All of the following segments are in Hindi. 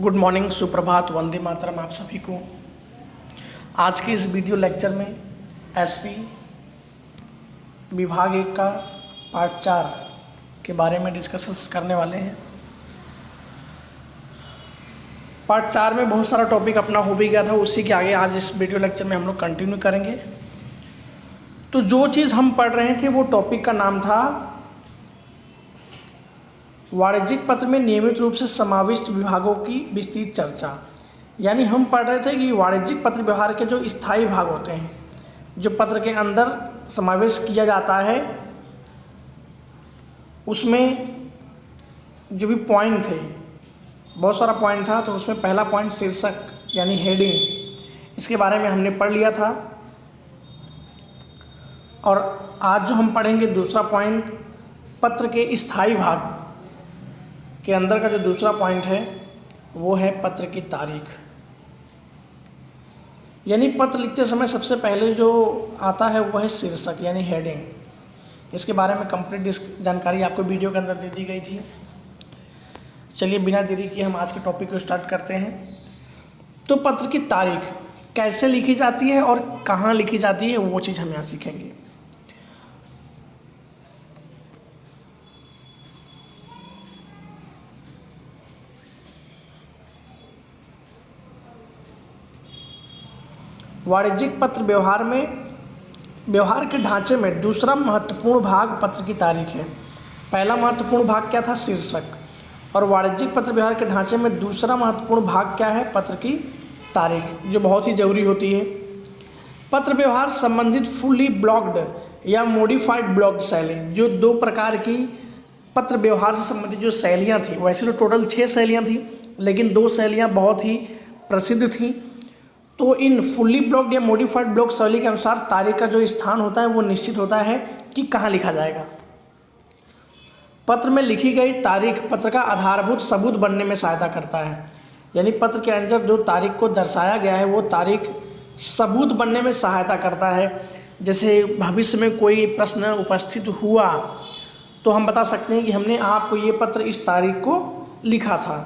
गुड मॉर्निंग, सुप्रभात, वंदे मातरम आप सभी को। आज के इस वीडियो लेक्चर में एसपी विभाग 1 का पार्ट 4 के बारे में डिस्कस करने वाले हैं। पार्ट 4 में बहुत सारा टॉपिक अपना हो भी गया था, उसी के आगे आज इस वीडियो लेक्चर में हम लोग कंटिन्यू करेंगे। तो जो चीज़ हम पढ़ रहे थे वो टॉपिक का नाम था वाणिज्यिक पत्र में नियमित रूप से समाविष्ट विभागों की विस्तृत चर्चा। यानी हम पढ़ रहे थे कि वाणिज्यिक पत्र व्यवहार के जो स्थायी भाग होते हैं, जो पत्र के अंदर समावेश किया जाता है, उसमें जो भी पॉइंट थे, बहुत सारा पॉइंट था। तो उसमें पहला पॉइंट शीर्षक यानी हेडिंग, इसके बारे में हमने पढ़ लिया था। और आज जो हम पढ़ेंगे दूसरा पॉइंट, पत्र के स्थायी भाग के अंदर का जो दूसरा पॉइंट है वो है पत्र की तारीख। यानी पत्र लिखते समय सबसे पहले जो आता है वो है शीर्षक यानी हेडिंग। इसके बारे में कंप्लीट जानकारी आपको वीडियो के अंदर दे दी गई थी। चलिए बिना देरी किए हम आज के टॉपिक को स्टार्ट करते हैं। तो पत्र की तारीख कैसे लिखी जाती है और कहाँ लिखी जाती है वो चीज़ हम यहाँ सीखेंगे। वाणिज्यिक पत्र व्यवहार के ढांचे में दूसरा महत्वपूर्ण भाग पत्र की तारीख है। पहला महत्वपूर्ण भाग क्या था? शीर्षक। और वाणिज्यिक पत्र व्यवहार के ढांचे में दूसरा महत्वपूर्ण भाग क्या है? पत्र की तारीख, जो बहुत ही ज़रूरी होती है। पत्र व्यवहार संबंधित फुली ब्लॉक्ड या मॉडिफाइड ब्लॉक्ड शैली, जो दो प्रकार की पत्र व्यवहार से संबंधित जो शैलियाँ थी, वैसे तो टोटल 6 शैलियाँ थी, लेकिन 2 शैलियाँ बहुत ही प्रसिद्ध थीं। तो इन फुल्ली ब्लॉक्ड या मॉडिफाइड ब्लॉक शैली के अनुसार तारीख का जो स्थान होता है वो निश्चित होता है कि कहाँ लिखा जाएगा। पत्र में लिखी गई तारीख पत्र का आधारभूत सबूत बनने में सहायता करता है। यानी पत्र के अंदर जो तारीख को दर्शाया गया है वो तारीख सबूत बनने में सहायता करता है। जैसे भविष्य में कोई प्रश्न उपस्थित हुआ तो हम बता सकते हैं कि हमने आपको ये पत्र इस तारीख को लिखा था।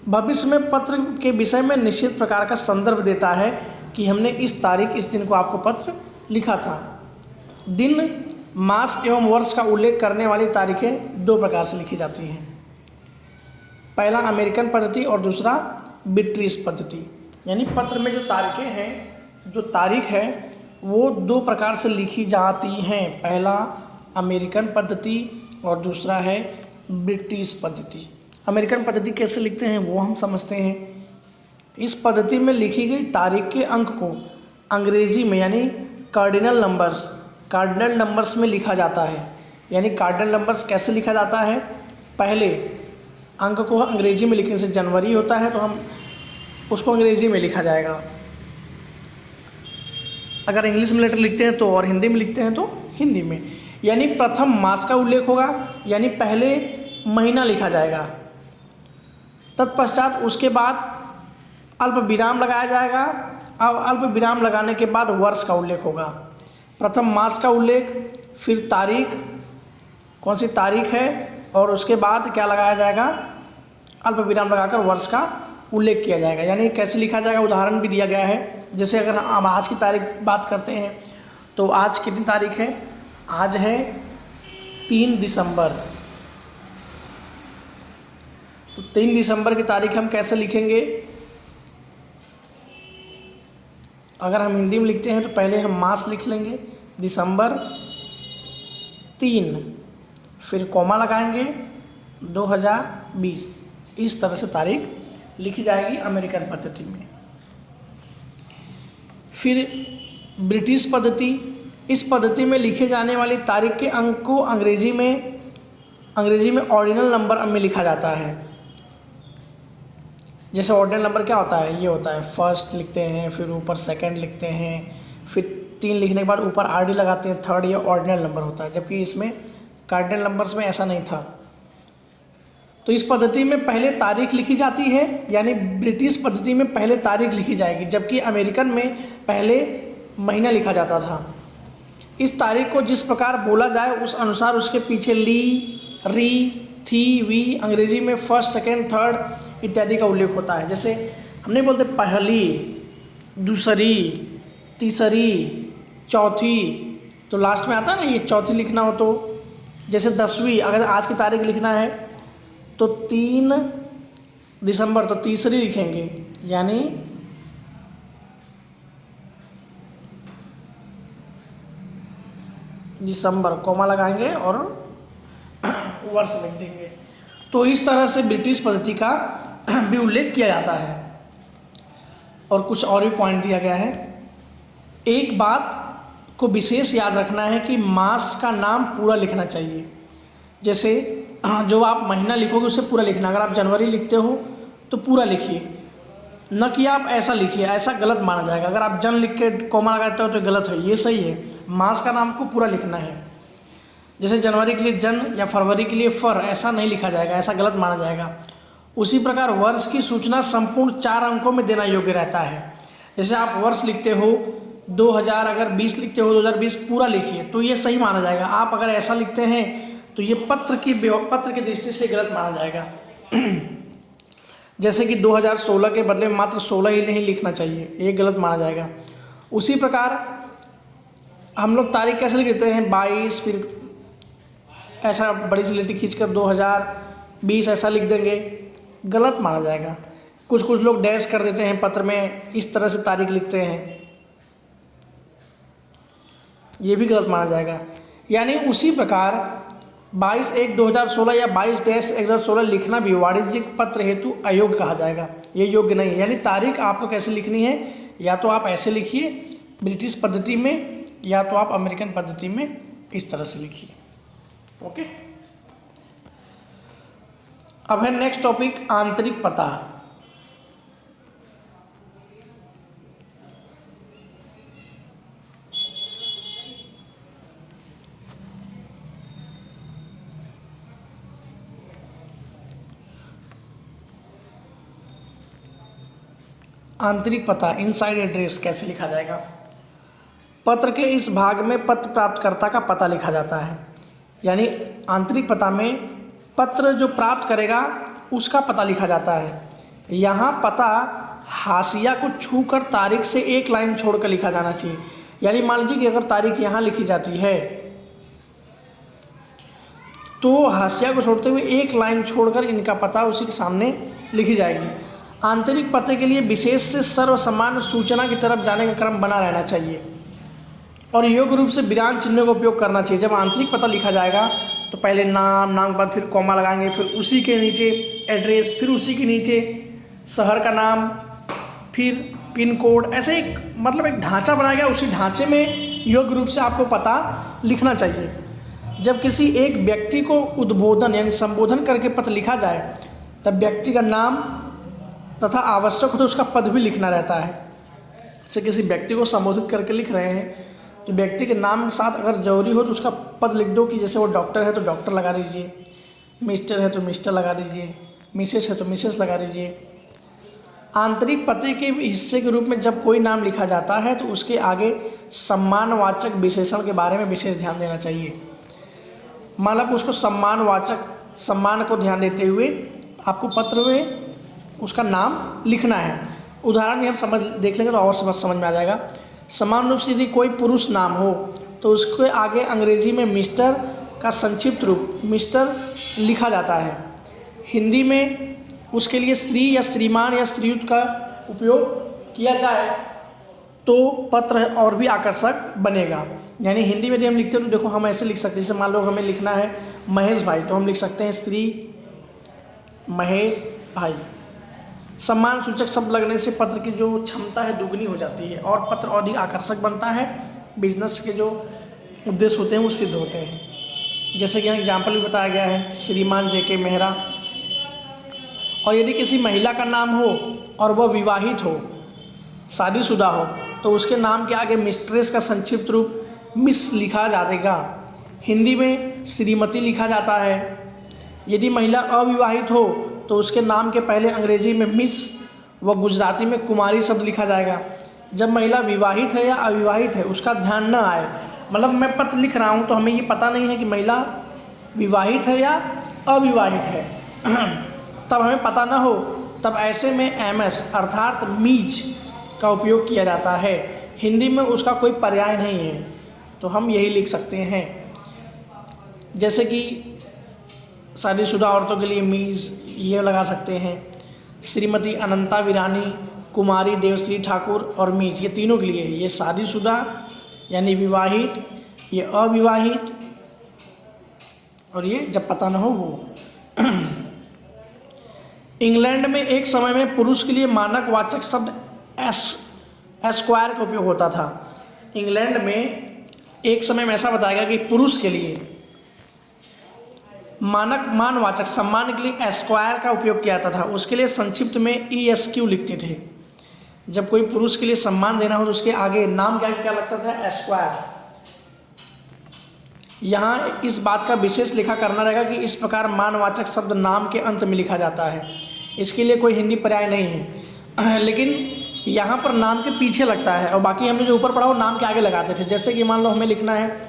भविष्य में पत्र के विषय में निश्चित प्रकार का संदर्भ देता है कि हमने इस तारीख इस दिन को आपको पत्र लिखा था। दिन, मास एवं वर्ष का उल्लेख करने वाली तारीखें 2 प्रकार से लिखी जाती हैं। पहला अमेरिकन पद्धति और दूसरा ब्रिटिश पद्धति। यानी पत्र में जो तारीखें हैं, जो तारीख है वो 2 प्रकार से लिखी जाती हैं। पहला अमेरिकन पद्धति और दूसरा है ब्रिटिश पद्धति। अमेरिकन पद्धति कैसे लिखते हैं वो हम समझते हैं। इस पद्धति में लिखी गई तारीख के अंक को अंग्रेजी में यानी कार्डिनल नंबर्स में लिखा जाता है। यानी कार्डिनल नंबर्स कैसे लिखा जाता है? पहले अंक को अंग्रेजी में लिखने से जनवरी होता है तो हम उसको अंग्रेजी में लिखा जाएगा। अगर इंग्लिश में लेटर लिखते हैं तो, और हिंदी में लिखते हैं तो हिंदी में। यानी प्रथम मास का उल्लेख होगा, यानी पहले महीना लिखा जाएगा। तत्पश्चात उसके बाद अल्प विराम लगाया जाएगा और अल्प विराम लगाने के बाद वर्ष का उल्लेख होगा। प्रथम मास का उल्लेख, फिर तारीख, कौन सी तारीख है, और उसके बाद क्या लगाया जाएगा? अल्प विराम लगाकर वर्ष का उल्लेख किया जाएगा। यानी कैसे लिखा जाएगा उदाहरण भी दिया गया है। जैसे अगर हम आज की तारीख बात करते हैं तो आज कितनी तारीख है? आज है 3 दिसंबर। तो 3 दिसंबर की तारीख हम कैसे लिखेंगे? अगर हम हिंदी में लिखते हैं तो पहले हम मास लिख लेंगे, दिसंबर 3, फिर कॉमा लगाएंगे 2020। इस तरह से तारीख लिखी जाएगी अमेरिकन पद्धति में। फिर ब्रिटिश पद्धति, इस पद्धति में लिखे जाने वाली तारीख के अंक को अंग्रेजी में ऑर्डिनल नंबर में लिखा जाता है। जैसे ऑर्डिनल नंबर क्या होता है? ये होता है फर्स्ट लिखते हैं, फिर ऊपर सेकंड लिखते हैं, फिर 3 लिखने के बाद ऊपर आरडी लगाते हैं, थर्ड। ये ऑर्डिनल नंबर होता है, जबकि इसमें कार्डिनल नंबर्स में ऐसा नहीं था। तो इस पद्धति में पहले तारीख लिखी जाती है, यानी ब्रिटिश पद्धति में पहले तारीख लिखी जाएगी, जबकि अमेरिकन में पहले महीना लिखा जाता था। इस तारीख को जिस प्रकार बोला जाए उस अनुसार उसके पीछे ली, री, थी, वी, अंग्रेजी में फर्स्ट, सेकेंड, थर्ड इत्यादि का उल्लेख होता है। जैसे हम नहीं बोलते पहली, दूसरी, तीसरी, चौथी, तो लास्ट में आता है ना ये चौथी लिखना हो तो, जैसे 10वीं अगर आज की तारीख लिखना है तो 3 दिसंबर, तो तीसरी लिखेंगे, यानी दिसंबर, कोमा लगाएंगे और वर्ष लिख देंगे। तो इस तरह से ब्रिटिश पद्धति का भी उल्लेख किया जाता है। और कुछ और भी पॉइंट दिया गया है। एक बात को विशेष याद रखना है कि मास का नाम पूरा लिखना चाहिए। जैसे जो आप महीना लिखोगे उसे पूरा लिखना। अगर आप जनवरी लिखते हो तो पूरा लिखिए, न कि आप ऐसा लिखिए, ऐसा गलत माना जाएगा। अगर आप जन लिख के कॉमा लगाते हो तो गलत है, ये सही है। मास का नाम को पूरा लिखना है। जैसे जनवरी के लिए जन या फरवरी के लिए फर, ऐसा नहीं लिखा जाएगा, ऐसा गलत माना जाएगा। उसी प्रकार वर्ष की सूचना संपूर्ण 4 अंकों में देना योग्य रहता है। जैसे आप वर्ष लिखते हो 2000, अगर 20 लिखते हो 2020 पूरा लिखिए, तो ये सही माना जाएगा। आप अगर ऐसा लिखते हैं तो ये पत्र की दृष्टि से गलत माना जाएगा। जैसे कि 2016 के बदले मात्र 16 ही नहीं लिखना चाहिए, ये गलत माना जाएगा। उसी प्रकार हम लोग तारीख कैसे लिख देते हैं 22, फिर ऐसा बड़ी सी लिटी खींचकर 2020 ऐसा लिख देंगे, गलत माना जाएगा। कुछ लोग डैश कर देते हैं पत्र में, इस तरह से तारीख लिखते हैं, ये भी गलत माना जाएगा। यानी उसी प्रकार 22/1/2016 या 22-1/2016 लिखना भी वाणिज्यिक पत्र हेतु अयोग्य कहा जाएगा, ये योग्य नहीं है। यानी तारीख आपको कैसे लिखनी है, या तो आप ऐसे लिखिए ब्रिटिश पद्धति में, या तो आप अमेरिकन पद्धति में इस तरह से लिखिए। ओके, अब है नेक्स्ट टॉपिक आंतरिक पता। आंतरिक पता, इनसाइड एड्रेस कैसे लिखा जाएगा। पत्र के इस भाग में पत्र प्राप्तकर्ता का पता लिखा जाता है। यानी आंतरिक पता में पत्र जो प्राप्त करेगा उसका पता लिखा जाता है। यहाँ पता हाशिया को छूकर तारीख से एक लाइन छोड़कर लिखा जाना चाहिए। यानी मान लीजिए कि अगर तारीख यहाँ लिखी जाती है तो हाशिया को छोड़ते हुए एक लाइन छोड़कर इनका पता उसी के सामने लिखी जाएगी। आंतरिक पते के लिए विशेष से सर्वसामान्य सूचना की तरफ जाने का क्रम बना रहना चाहिए और योग्य रूप से विराम चिन्हों का उपयोग करना चाहिए। जब आंतरिक पता लिखा जाएगा तो पहले नाम के बाद फिर कॉमा लगाएंगे, फिर उसी के नीचे एड्रेस, फिर उसी के नीचे शहर का नाम, फिर पिन कोड, ऐसे एक मतलब एक ढांचा बनाया गया, उसी ढांचे में योग्य रूप से आपको पता लिखना चाहिए। जब किसी एक व्यक्ति को उद्बोधन यानी संबोधन करके पत्र लिखा जाए तब व्यक्ति का नाम तथा आवश्यक हो तो उसका पद भी लिखना रहता है। जैसे किसी व्यक्ति को संबोधित करके लिख रहे हैं तो व्यक्ति के नाम के साथ अगर जरूरी हो तो उसका पद लिख दो, कि जैसे वो डॉक्टर है तो डॉक्टर लगा दीजिए, मिस्टर है तो मिस्टर लगा दीजिए, मिसेस है तो मिसेस लगा दीजिए। आंतरिक पते के हिस्से के रूप में जब कोई नाम लिखा जाता है तो उसके आगे सम्मानवाचक विशेषण के बारे में विशेष ध्यान देना चाहिए। मतलब उसको सम्मान को ध्यान देते हुए आपको पत्र में उसका नाम लिखना है। उदाहरण में हम देख लेंगे तो और समझ में आ जाएगा। समान रूप से यदि कोई पुरुष नाम हो तो उसके आगे अंग्रेजी में मिस्टर का संक्षिप्त रूप मिस्टर लिखा जाता है। हिंदी में उसके लिए स्त्री या श्रीमान या श्रीयुत का उपयोग किया जाए तो पत्र और भी आकर्षक बनेगा। यानी हिंदी में यदि हम लिखते हैं तो देखो हम ऐसे लिख सकते हैं, जैसे मान लो हमें लिखना है महेश भाई तो हम लिख सकते हैं श्री महेश भाई। सम्मान सूचक शब्द लगने से पत्र की जो क्षमता है दुगनी हो जाती है और पत्र अधिक आकर्षक बनता है। बिजनेस के जो उद्देश्य होते हैं वो सिद्ध होते हैं। जैसे कि यहाँ एग्जाम्पल भी बताया गया है, श्रीमान JK मेहरा। और यदि किसी महिला का नाम हो और वह विवाहित हो, शादीशुदा हो, तो उसके नाम के आगे मिस्ट्रेस का संक्षिप्त रूप मिस लिखा जाएगा। हिंदी में श्रीमती लिखा जाता है। यदि महिला अविवाहित हो तो उसके नाम के पहले अंग्रेजी में मिस व गुजराती में कुमारी शब्द लिखा जाएगा। जब महिला विवाहित है या अविवाहित है उसका ध्यान न आए, मतलब मैं पत्र लिख रहा हूँ तो हमें ये पता नहीं है कि महिला विवाहित है या अविवाहित है तब हमें पता ना हो तब ऐसे में एमएस अर्थात मीज का उपयोग किया जाता है। हिंदी में उसका कोई पर्याय नहीं है, तो हम यही लिख सकते हैं। जैसे कि शादीशुदा औरतों के लिए मीज ये लगा सकते हैं। श्रीमती अनंता वीरानी, कुमारी देवश्री ठाकुर और मीज, ये तीनों के लिए, ये शादीशुदा यानी विवाहित, ये अविवाहित, और ये जब पता न हो वो। इंग्लैंड में एक समय में पुरुष के लिए मानक वाचक शब्द एस्क्वायर का उपयोग होता था। इंग्लैंड में एक समय में ऐसा बताया गया कि पुरुष के लिए मानक मानवाचक सम्मान के लिए एस्क्वायर का उपयोग किया जाता था। उसके लिए संक्षिप्त में ESQ लिखते थे। जब कोई पुरुष के लिए सम्मान देना हो तो उसके आगे नाम क्या लगता था? एस्क्वायर। यहाँ इस बात का विशेष लिखा करना रहेगा कि इस प्रकार मानवाचक शब्द नाम के अंत में लिखा जाता है। इसके लिए कोई हिंदी पर्याय नहीं है, लेकिन यहाँ पर नाम के पीछे लगता है और बाकी हमने जो ऊपर पढ़ा वो नाम के आगे लगाते थे। जैसे कि मान लो हमें लिखना है,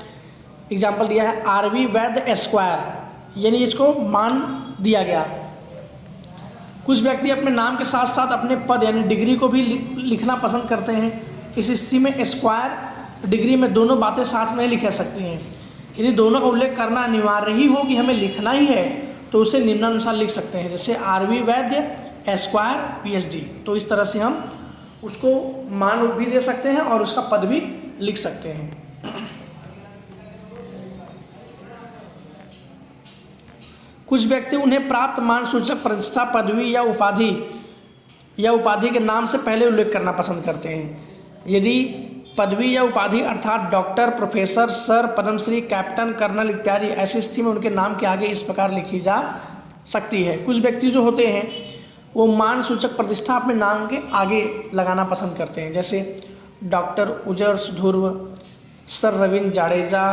एग्जाम्पल दिया है RV वैद्य एस्क्वायर, यानी इसको मान दिया गया। कुछ व्यक्ति अपने नाम के साथ साथ अपने पद यानी डिग्री को भी लिखना पसंद करते हैं। इस स्थिति में एस्क्वायर डिग्री में दोनों बातें साथ में नहीं लिख सकती हैं। यदि दोनों का उल्लेख करना अनिवार्य ही हो कि हमें लिखना ही है तो उसे निम्नानुसार लिख सकते हैं, जैसे RV वैद्य एस्क्वायर PhD। तो इस तरह से हम उसको मान भी दे सकते हैं और उसका पद भी लिख सकते हैं। कुछ व्यक्ति उन्हें प्राप्त मान सूचक प्रतिष्ठा, पदवी या उपाधि के नाम से पहले उल्लेख करना पसंद करते हैं। यदि पदवी या उपाधि अर्थात doctor, professor, sir, Padmashri, captain, colonel इत्यादि ऐसी स्थिति में उनके नाम के आगे इस प्रकार लिखी जा सकती है। कुछ व्यक्ति जो होते हैं वो मान सूचक प्रतिष्ठा अपने नाम के आगे लगाना पसंद करते हैं, जैसे डॉक्टर उजर्स ध्रुव, सर रविंद्र जाडेजा,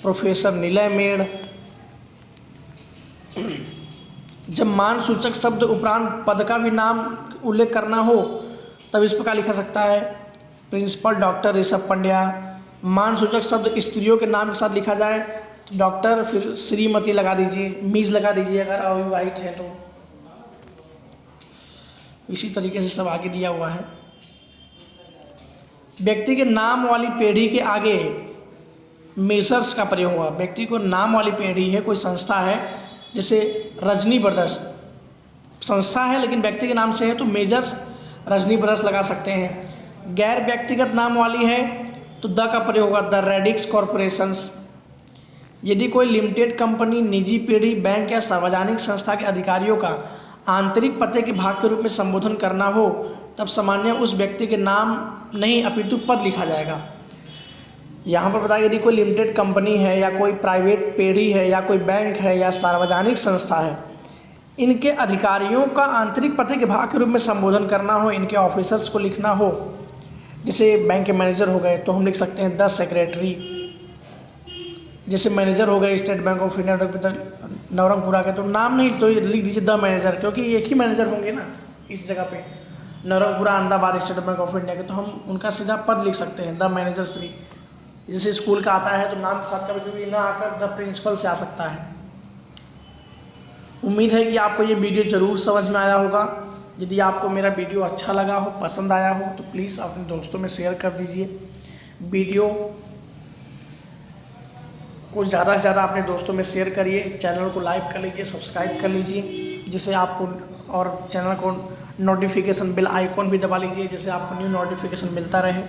प्रोफेसर निलय मेड़। जब मान सूचक शब्द उपरांत पद का भी नाम उल्लेख करना हो तब इस प्रकार लिखा सकता है, प्रिंसिपल डॉक्टर ऋषभ पंड्या। मान सूचक शब्द स्त्रियों के नाम के साथ लिखा जाए तो डॉक्टर, फिर श्रीमती लगा दीजिए, मिस लगा दीजिए अगर अविवाहित है तो। इसी तरीके से सब आगे दिया हुआ है। व्यक्ति के नाम वाली पीढ़ी के आगे मेसर्स का प्रयोग हुआ। व्यक्ति को नाम वाली पीढ़ी है, कोई संस्था है, जैसे रजनी ब्रदर्स संस्था है लेकिन व्यक्ति के नाम से है तो मेजर्स रजनी ब्रदर्स लगा सकते हैं। गैर व्यक्तिगत नाम वाली है तो द का प्रयोग होगा, द रेडिक्स कॉरपोरेशंस। यदि कोई लिमिटेड कंपनी, निजी पीढ़ी, बैंक या सार्वजनिक संस्था के अधिकारियों का आंतरिक पते के भाग के रूप में संबोधन करना हो तब सामान्य उस व्यक्ति के नाम नहीं अपितु पद लिखा जाएगा। यहाँ पर बताया यदि कोई लिमिटेड कंपनी है या कोई प्राइवेट पीढ़ी है या कोई बैंक है या सार्वजनिक संस्था है, इनके अधिकारियों का आंतरिक पते के भाग के रूप में संबोधन करना हो, इनके ऑफिसर्स को लिखना हो, जैसे बैंक के मैनेजर हो गए तो हम लिख सकते हैं द सेक्रेटरी। जैसे मैनेजर हो गए state bank of India Navrangpura के तो नाम नहीं तो लिख दीजिए द मैनेजर, क्योंकि एक ही मैनेजर होंगे ना इस जगह पे। Navrangpura Ahmedabad state bank of India के तो हम उनका सीधा पद लिख सकते हैं द मैनेजर श्री। जैसे स्कूल का आता है तो नाम के साथ कभी कभी ना आकर द प्रिंसिपल से आ सकता है। उम्मीद है कि आपको ये वीडियो ज़रूर समझ में आया होगा। यदि आपको मेरा वीडियो अच्छा लगा हो, पसंद आया हो तो प्लीज़ अपने दोस्तों में शेयर कर दीजिए। वीडियो को ज़्यादा से ज़्यादा अपने दोस्तों में शेयर करिए। चैनल को लाइक कर लीजिए, सब्सक्राइब कर लीजिए, जिससे आपको और चैनल को नोटिफिकेशन बेल आइकॉन भी दबा लीजिए, जिससे आपको न्यू नोटिफिकेशन मिलता रहे।